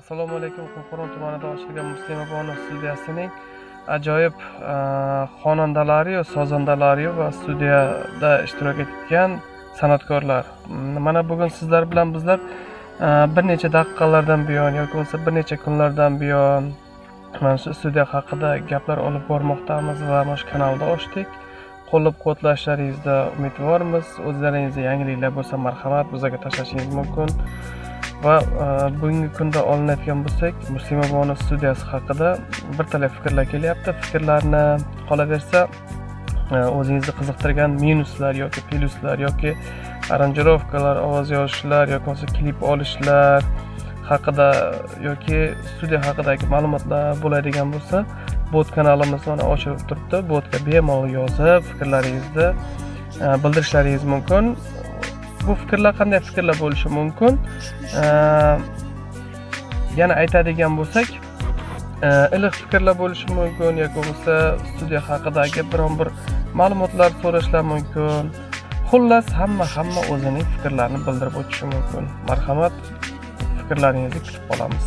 Assalomu alaykum. Qo'qon tumanida ochilgan Muslima Bonu studiyasining ajoyib xonandalari, sozandalari va studiyada ishtirok etgan san'atkorlar. Mana bugun sizlar bilan bizlar bir necha daqiqalardan buyon yoki bo'lmasa bir necha kunlardan buyon mana shu studiya haqida gaplar olib bormoqdamiz va mana shu kanalda ochdik. Qo'llab-quvvatlashlaringizda umidvormiz. O'zlaringizda yangiliklar bo'lsa marhamat bizga tashlashingiz mumkin. Va bugungi kunda olinadigan bo'lsak, Muslima Bonu studiyasi haqida bir talay fikrlar kelyapti. Fikrlarni qolaversa o'zingizni qiziqtirgan minuslar yoki plyuslar yoki aranjirovkalar, ovoz yozishlar yoki bo'lmasa klip olishlar haqida yoki studiya haqidagi ma'lumotlar bo'ladigan bo'lsa, bot kanalimiz mana ochib turibdi. Botga bemalol yozib, fikrlaringizni bildirishlaringiz mumkin. Bu fikrlar qanday fikrlar bo'lishi mumkin? Yana aytadigan bo'lsak, iliq fikrlar bo'lishi mumkin yoki bo'lmasa studiya haqidagi biron bir ma'lumotlar so'rashlar mumkin. Xullas, hamma o'zining fikrlarini bildirib o'tishi mumkin. Marhamat, fikrlaringizni kutib qolamiz.